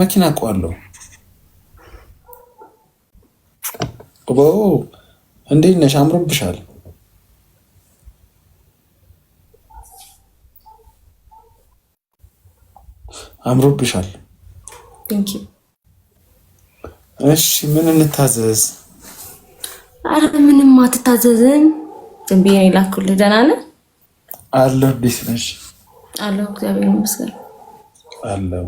መኪና አውቀዋለሁ። እንዴት ነሽ? አምሮብሻል። አምሮብሻል። እሺ ምን እንታዘዝ? አረ ምንም አትታዘዝም። ዝም ብዬ ነው ላኩልህ። ደህና ነህ? አለሁ። እንዴት ነሽ? አለሁ፣ እግዚአብሔር ይመስገን። አለሁ።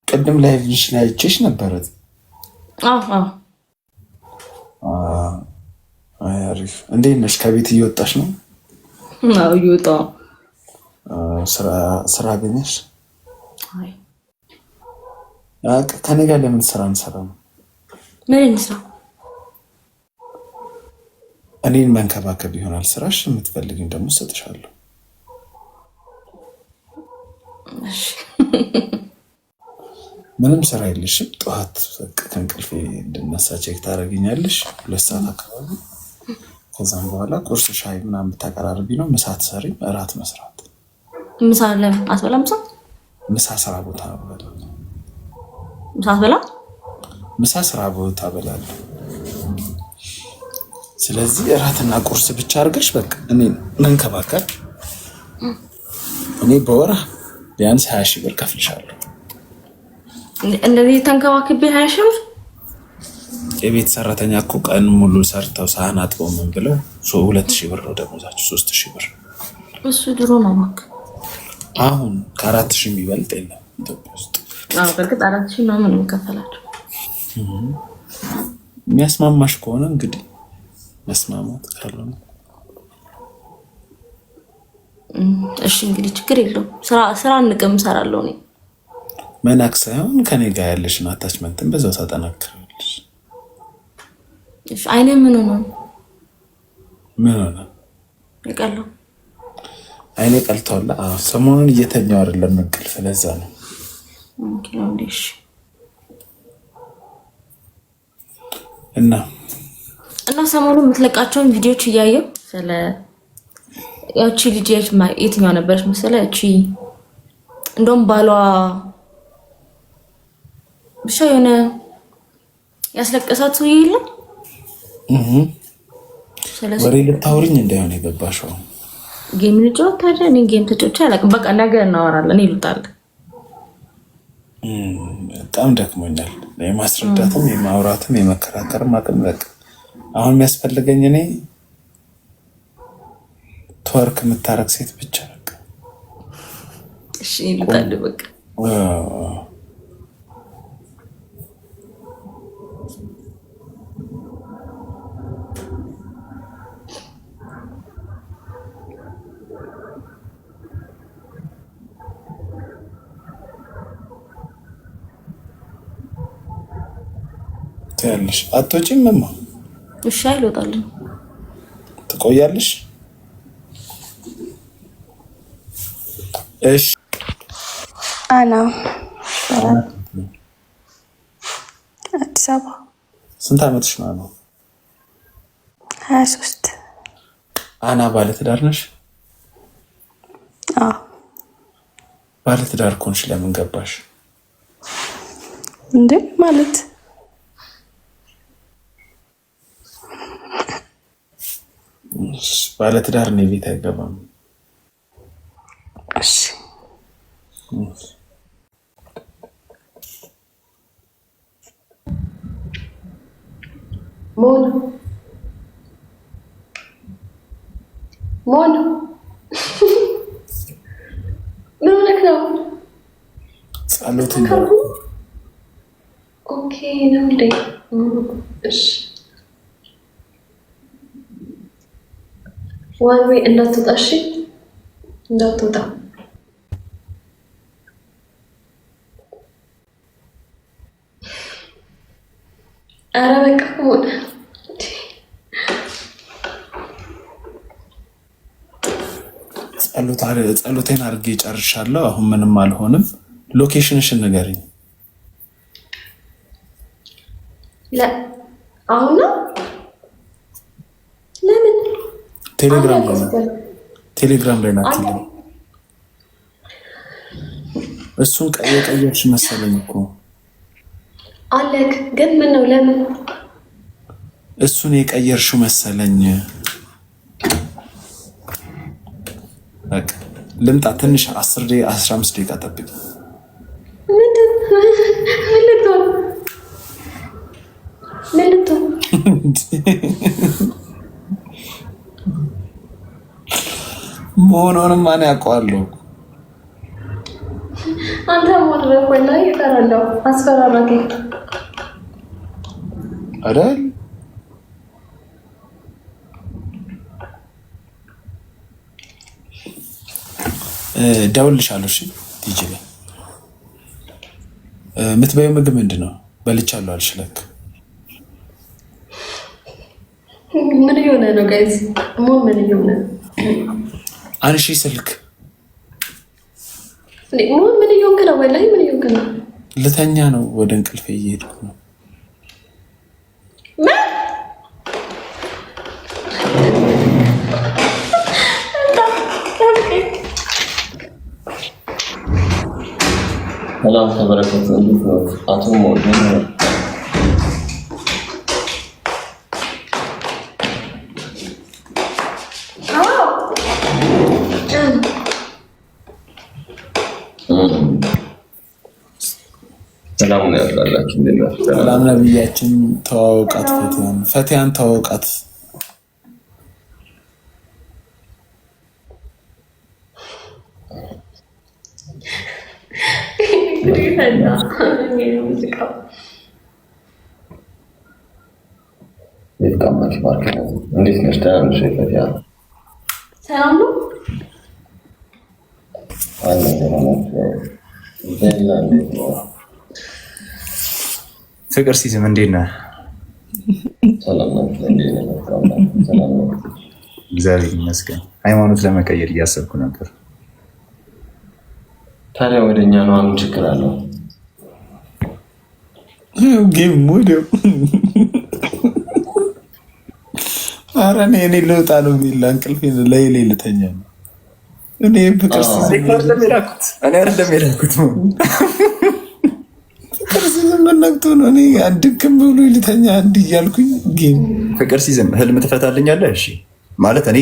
ቅድም ላይ ልጅ ላይ አይቼሽ ነበረ። አሪፍ። እንዴት ነሽ? ከቤት እየወጣሽ ነው? አዎ እየወጣሁ። ስራ አገኘሽ? ከኔ ጋር ለምን ስራ እንሰራም? ምን እንስራ? እኔን መንከባከብ ይሆናል ስራሽ። የምትፈልጊኝ ደግሞ እሰጥሻለሁ። ምንም ስራ የለሽም። ጠዋት ከእንቅልፌ እንድነሳ ቼክ ታደርጊኛለሽ 2 ሰዓት አካባቢ። ከዛም በኋላ ቁርስ ሻይ ምናምን ብታቀራርቢ ነው። ምሳ ትሰሪም፣ እራት መስራት። ምሳ ለምን አትበላም? ምሳ ስራ ቦታ እበላለሁ። ምሳ አትበላ? ምሳ ስራ ቦታ እበላለሁ። ስለዚህ እራትና ቁርስ ብቻ አድርገሽ በቃ እኔን መንከባከብ። እኔ በወር ቢያንስ 20 ሺህ ብር ከፍልሻለሁ። እንደዚህ ተንከባክቤ 20 ሺህ ብር? የቤት ሰራተኛ እኮ ቀን ሙሉ ሰርተው ሳህን አጥበው ምን ብለው 2 ሺህ ብር ነው ደሞዛቸው። 3 ሺህ ብር እሱ ድሮ ነው ማለት። አሁን ከ4 ሺህ የሚበልጥ የለም ኢትዮጵያ ውስጥ። በእርግጥ 4 ሺህ ነው ምንም ከፈላቸው። የሚያስማማሽ ከሆነ እንግዲህ መስማማት ካልሆነ እሺ እንግዲህ ችግር የለውም። ስራ እንቅም እሰራለሁ። እኔ መናቅ ሳይሆን ከኔ ጋር ያለሽን አታችመንትን በዛው ታጠናክራለሽ። እሺ አይኔ ምን ሆነ? ይቀለው አይኔ ቀልቷል። ሰሞኑን እየተኛው አይደለም እንቅልፍ፣ ለዛ ነው። እና ሰሞኑን የምትለቃቸውን ቪዲዮዎች እያየሁ ስለ ያቺ ልጅ የትኛው ነበረች መሰለህ? እቺ እንደውም ባሏ ብቻ የሆነ ያስለቀሳት ሰውዬ የለም። ወሬ ልታወሪኝ እንዳይሆን የገባሽው ጌም ልጫወት ታዲያ? እኔ ጌም ተጫውቼ አላውቅም። በቃ ነገ እናወራለን። ይሉታል። በጣም ደክሞኛል። የማስረዳትም የማውራትም የመከራከርም አቅም በቃ አሁን የሚያስፈልገኝ እኔ ተወርክ የምታረግ ሴት ብቻ በቃ። እሺ ይሉታል። በቃ ትያለሽ። አትወጪም? እማ እሺ አይልወጣልኝ። ትቆያለሽ? እሺ አና አዲስ አበባ። ስንት ዓመትሽ ነው? 23 አና ባለትዳር ነሽ? አዎ። ባለትዳር ኮንሽ ለምን ገባሽ? እንዴ ማለት ባለትዳር ነው ቤት አይገባም። እሺ ሞን ምን ሆነህ ነው? ጸሎት ኦኬ ነው እንዴ? እሺ ዋንዌ እንዳትወጣ። እሺ እንዳትወጣ። ኧረ በቃ ሆነ። ጸሎቴን አድርጌ ጨርሻለሁ። አሁን ምንም አልሆንም። ሎኬሽንሽን ንገሪኝ። አሁን ነው ለምን ቴሌግራም ላይ ናት። እሱን የቀየርሽ መሰለኝ እኮ አለክ። ግን ምን ነው ለምን እሱን የቀየርሽው መሰለኝ። በቃ ልምጣ ትንሽ 10 ደቂቃ 15 ደቂቃ ጠብቂ። መሆኑንም ማን ያውቀዋለሁ? አንተ ሞድረህ ወላሂ ይፈራለሁ። አስፈራራኝ አይደል? ደውልልሻለሁ። እሺ ቲጂ ላይ የምትበይው ምግብ ምንድን ነው? በልቻለሁ አልሽ ለካ። ምን እየሆነ ነው ጋይዝ? ምን እየሆነ አንሺ ስልክ ምን እየሆንክ ነው? ወላሂ ምን እየሆንክ ነው? ልተኛ ነው። ወደ እንቅልፌ እየሄድኩ ነው። ሰላም ተበረከቱ። እንዴት ነው? አቶ ሞድ ሰላም ነው ያላችሁ። ሰላም ነብያችን። ተዋውቃት ፈቲያን ተዋውቃት። እንዴት ነሽ? ደህና ነሽ? ፈቲያ ሰላም ነው። ፍቅር ሲዝም እንዴት ነህ? እግዚአብሔር ይመስገን። ሃይማኖት ለመቀየር እያሰብኩ ነበር። ታዲያ ወደኛ ነው። አሁን ችግር አለው? ጌም ወዲያው ኧረ እኔ ልወጣ ነው የሚል እንቅልፌን ላይ ልተኛ ነው። እኔ ፍቅር አይደለም የላኩት ፍቅር ሲዝም ነግቶ ነው። እኔ አንድክም ብሎ ልተኛ አንድ እያልኩኝ ጌም ፍቅር ሲዝም ህልም ትፈታልኛለህ? እሺ ማለት እኔ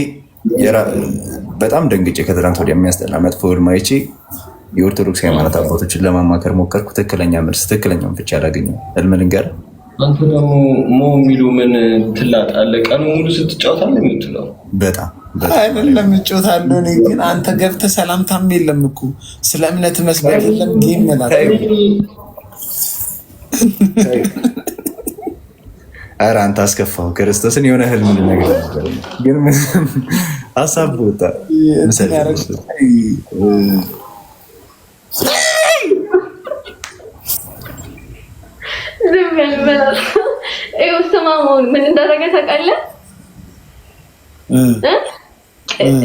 በጣም ደንግጬ ከትናንት ወዲያ የሚያስጠላ መጥፎ ህልም አይቼ የኦርቶዶክስ ሃይማኖት አባቶችን ለማማከር ሞከርኩ። ትክክለኛ መልስ ትክክለኛውን ፍቺ አላገኘሁም። ህልም ልንገርህ። አንተ ደግሞ የሚሉ ምን ትላጣለህ? ቀኑ ሙሉ ስትጫወታለህ የምትለው በጣም አይደለም እጮታለሁ። እኔ ግን አንተ ገብተህ ሰላምታም የለም እኮ ስለ እምነት መስበክ የለም። ጌም መላት ኧረ አንተ አስከፋው ክርስቶስን። የሆነ ህልም ልነግርህ ነበር ግን ሀሳብ ወጣ። ምን እንዳደረገ ታውቃለህ?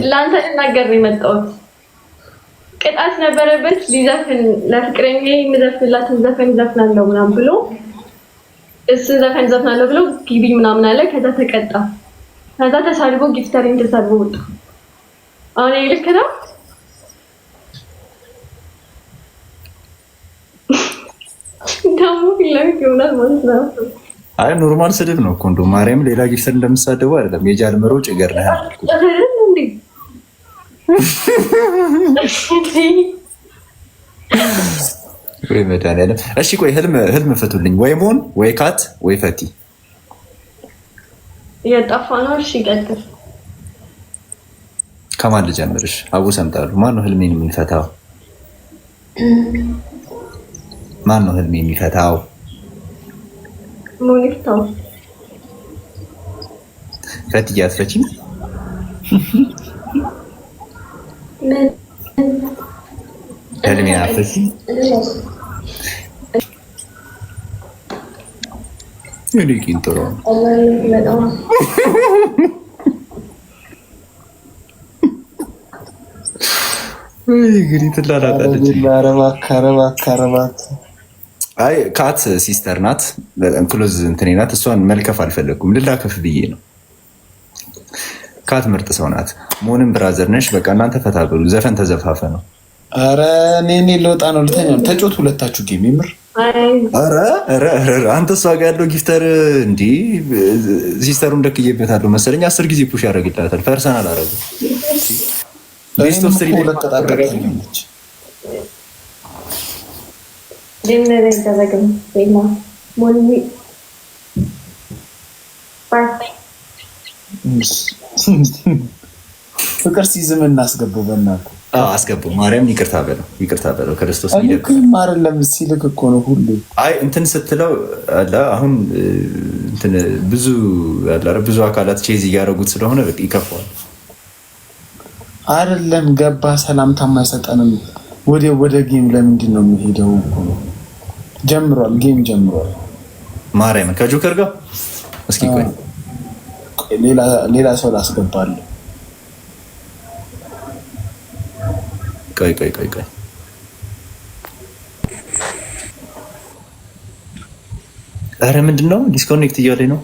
ለአንተ ልናገር ነው የመጣሁት። ቅጣት ነበረበት ሊዘፍን ለፍቅረኛ የምዘፍንላትን ዘፈን ዘፍናለሁ ምናምን ብሎ እሱ ዘፈን ዘፍናለሁ ብሎ ግቢ ምናምን አለ። ከዛ ተቀጣ። ከዛ ተሳልቦ ጊፍተሪን ተሳልቦ ወጣ። አሁን ልክ ነው። ደግሞ ፊልም ይሆናል ማለት ነው። አይ ኖርማል ስድብ ነው እኮ እንደው ማርያም ሌላ ጊፍተር እንደምሳደበው አይደለም። የጃል መሮ ጭገር ነህ ወይ መድኃኒዓለም። እሺ ቆይ ህልም ፍቱልኝ። ወይ ሞን ወይ ካት ወይ ፈቲ እየጠፋ ነው። እሺ ቀጥል። ከማን ልጀምርሽ? አቡ ሰምጣሉ። ማን ነው ህልሜን የሚፈታው? ማን ነው ህልሜን የሚፈታው? ሞኒፍታው ፈቲ አትፈቺም? ህልሜ አፈቺ እኔ ቂንጥሮ እንግዲህ ትላላጣለች። አይ ካት ሲስተር ናት፣ በጣም ክሎዝ እንትኔ ናት። እሷን መልከፍ አልፈለኩም፣ ልላከፍ ብዬ ነው። ካት ምርጥ ሰው ናት። ሞንም ብራዘር ነሽ። በቃ እናንተ ፈታ በሉ። ዘፈን ተዘፋፈ ነው ኧረ እኔ ልወጣ ነው ልተኛ ነው። ተጫወቱ ሁለታችሁ ጌም የምር። ኧረ አንተ እሷ ጋር ያለው ጊፍተር እንዲህ ሲስተሩን ደክዬበታለሁ መሰለኝ 10 ጊዜ ፑሽ ያደርግላታል። ፐርሰናል አረጉ ቤስት ኦፍ 3 ሁለት ተጣጣቀኛለች። ዲነር ተዘግም ወይማ ሞኒ ፍቅር ሲዝም እናስገባው በእናትህ። አስገባው ማርያም ይቅርታ በለው ክርስቶስ አይደለም ሲልክ እኮ ነው ሁሉ። አይ እንትን ስትለው አለ አሁን እንትን ብዙ አካላት ቼዝ እያደረጉት ስለሆነ ይከፋዋል። አይደለም ገባ ሰላምታም አይሰጠንም። ወደ ጌም ለምንድን ነው የሚሄደው? ጀምሯል ጌም ጀምሯል። ማርያም ከጆከር ጋር እስኪ ቆይ ሌላ ሰው ላስገባለሁ። ቆይ ኧረ ምንድን ነው ዲስኮኔክት እያለኝ ነው።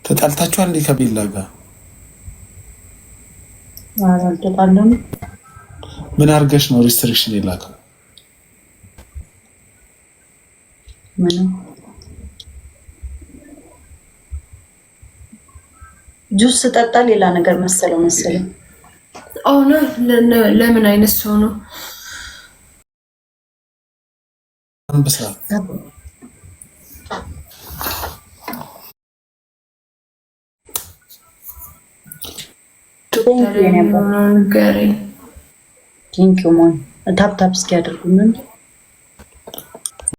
ተጣልታችኋል እንዴ ከቤላ ጋር? አልተጣላንም። ምን አድርገሽ ነው ሪስትሪክሽን የላከው? ምን ጁስ ስጠጣ ሌላ ነገር መሰለኝ። አሁን ለምን አይነት ሰው ነው? አንበሳ ቲንክ ዩ ሞን ታፕ እስኪ ያደርጉ ምን